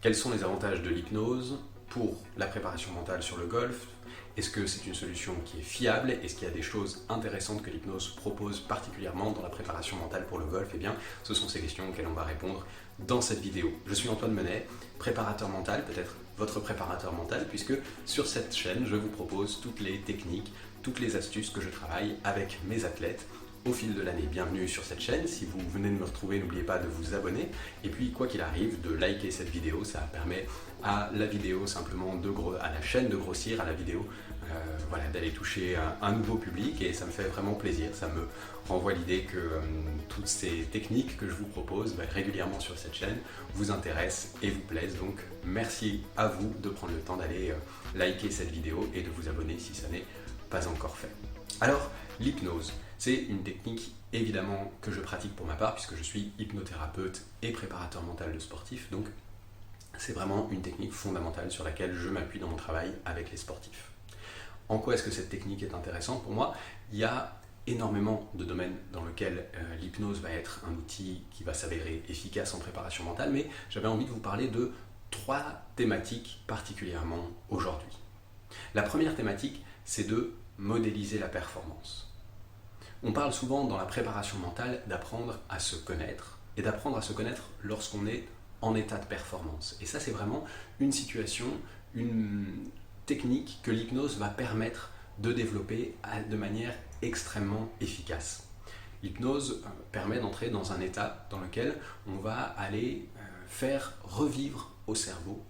Quels sont les avantages de l'hypnose pour la préparation mentale sur le golf? Est-ce que c'est une solution qui est fiable? Est-ce qu'il y a des choses intéressantes que l'hypnose propose particulièrement dans la préparation mentale pour le golf? Eh bien, ce sont ces questions auxquelles on va répondre dans cette vidéo. Je suis Antoine Menet, préparateur mental, peut-être votre préparateur mental, puisque sur cette chaîne, je vous propose toutes les techniques, toutes les astuces que je travaille avec mes athlètes au fil de l'année. Bienvenue sur cette chaîne. Si vous venez de me retrouver, n'oubliez pas de vous abonner. Et puis, quoi qu'il arrive, de liker cette vidéo. Ça permet à la vidéo simplement à la chaîne de grossir, à la vidéo voilà, d'aller toucher un nouveau public. Et ça me fait vraiment plaisir. Ça me renvoie l'idée que toutes ces techniques que je vous propose régulièrement sur cette chaîne vous intéressent et vous plaisent. Donc, merci à vous de prendre le temps d'aller liker cette vidéo et de vous abonner si ça n'est pas encore fait. Alors, l'hypnose, c'est une technique évidemment que je pratique pour ma part puisque je suis hypnothérapeute et préparateur mental de sportifs, donc c'est vraiment une technique fondamentale sur laquelle je m'appuie dans mon travail avec les sportifs. En quoi est-ce que cette technique est intéressante pour moi? Il y a énormément de domaines dans lesquels l'hypnose va être un outil qui va s'avérer efficace en préparation mentale, mais j'avais envie de vous parler de 3 thématiques particulièrement aujourd'hui. La première thématique, c'est de modéliser la performance. On parle souvent dans la préparation mentale d'apprendre à se connaître et d'apprendre à se connaître lorsqu'on est en état de performance. Et ça, c'est vraiment une situation, une technique que l'hypnose va permettre de développer de manière extrêmement efficace. L'hypnose permet d'entrer dans un état dans lequel on va aller faire revivre au cerveau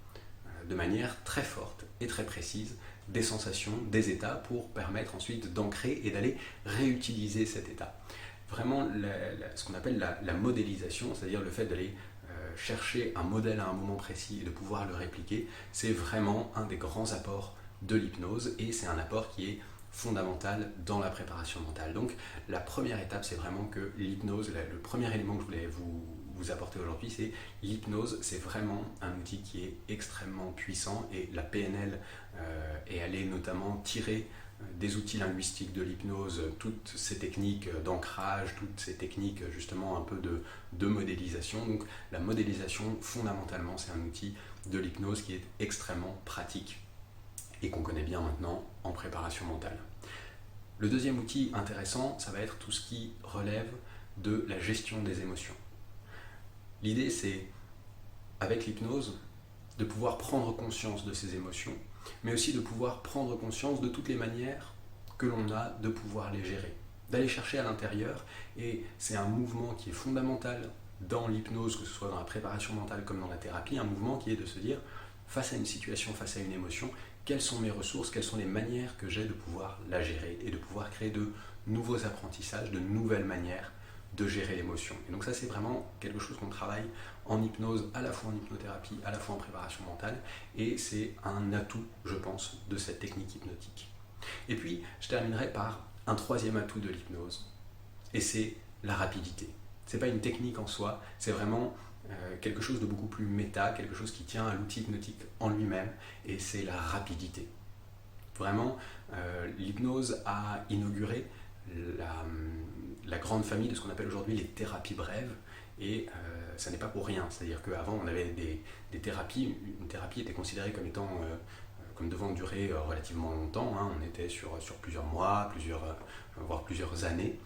de manière très forte et très précise des sensations, des états pour permettre ensuite d'ancrer et d'aller réutiliser cet état. Vraiment ce qu'on appelle la modélisation, c'est-à-dire le fait d'aller chercher un modèle à un moment précis et de pouvoir le répliquer, c'est vraiment un des grands apports de l'hypnose et c'est un apport qui est fondamental dans la préparation mentale. Donc la première étape, c'est vraiment que l'hypnose, le premier élément que je voulais vous apporter aujourd'hui, c'est l'hypnose, c'est vraiment un outil qui est extrêmement puissant et la PNL est allée notamment tirer des outils linguistiques de l'hypnose, toutes ces techniques d'ancrage, toutes ces techniques justement un peu de modélisation. Donc la modélisation, fondamentalement, c'est un outil de l'hypnose qui est extrêmement pratique et qu'on connaît bien maintenant en préparation mentale. Le deuxième outil intéressant, ça va être tout ce qui relève de la gestion des émotions. L'idée, c'est, avec l'hypnose, de pouvoir prendre conscience de ces émotions, mais aussi de pouvoir prendre conscience de toutes les manières que l'on a de pouvoir les gérer, d'aller chercher à l'intérieur, et c'est un mouvement qui est fondamental dans l'hypnose, que ce soit dans la préparation mentale comme dans la thérapie, un mouvement qui est de se dire, face à une situation, face à une émotion, quelles sont mes ressources, quelles sont les manières que j'ai de pouvoir la gérer et de pouvoir créer de nouveaux apprentissages, de nouvelles manières de gérer l'émotion. Et donc ça, c'est vraiment quelque chose qu'on travaille en hypnose, à la fois en hypnothérapie, à la fois en préparation mentale, et c'est un atout, je pense, de cette technique hypnotique. Et puis, je terminerai par un troisième atout de l'hypnose, et c'est la rapidité. C'est pas une technique en soi, c'est vraiment quelque chose de beaucoup plus méta, quelque chose qui tient à l'outil hypnotique en lui-même, et c'est la rapidité. Vraiment, l'hypnose a inauguré la grande famille de ce qu'on appelle aujourd'hui les thérapies brèves, et ça n'est pas pour rien. C'est-à-dire qu'avant, on avait des thérapies, une thérapie était considérée comme étant comme devant durer relativement longtemps, hein. On était sur plusieurs mois, voire plusieurs années.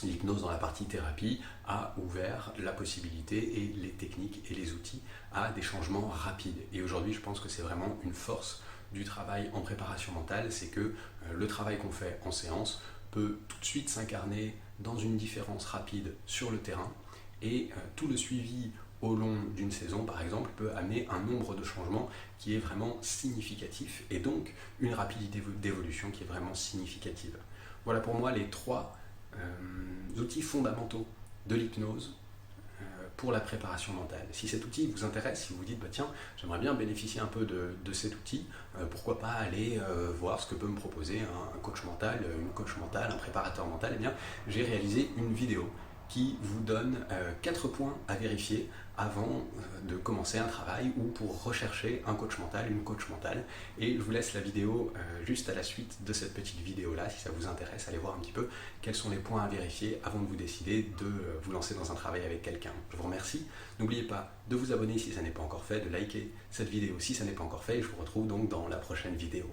L'hypnose dans la partie thérapie a ouvert la possibilité et les techniques et les outils à des changements rapides. Et aujourd'hui, je pense que c'est vraiment une force du travail en préparation mentale, c'est que le travail qu'on fait en séance peut tout de suite s'incarner dans une différence rapide sur le terrain, et tout le suivi au long d'une saison, par exemple, peut amener un nombre de changements qui est vraiment significatif, et donc une rapidité d'évolution qui est vraiment significative. Voilà pour moi les 3 outils fondamentaux de l'hypnose pour la préparation mentale. Si cet outil vous intéresse, si vous vous dites tiens, j'aimerais bien bénéficier un peu de cet outil, pourquoi pas aller voir ce que peut me proposer un coach mental, une coach mentale, un préparateur mental, eh bien j'ai réalisé une vidéo qui vous donne 4 points à vérifier avant de commencer un travail ou pour rechercher un coach mental, une coach mentale. Et je vous laisse la vidéo juste à la suite de cette petite vidéo-là, si ça vous intéresse, allez voir un petit peu quels sont les points à vérifier avant de vous décider de vous lancer dans un travail avec quelqu'un. Je vous remercie. N'oubliez pas de vous abonner si ça n'est pas encore fait, de liker cette vidéo si ça n'est pas encore fait, et je vous retrouve donc dans la prochaine vidéo.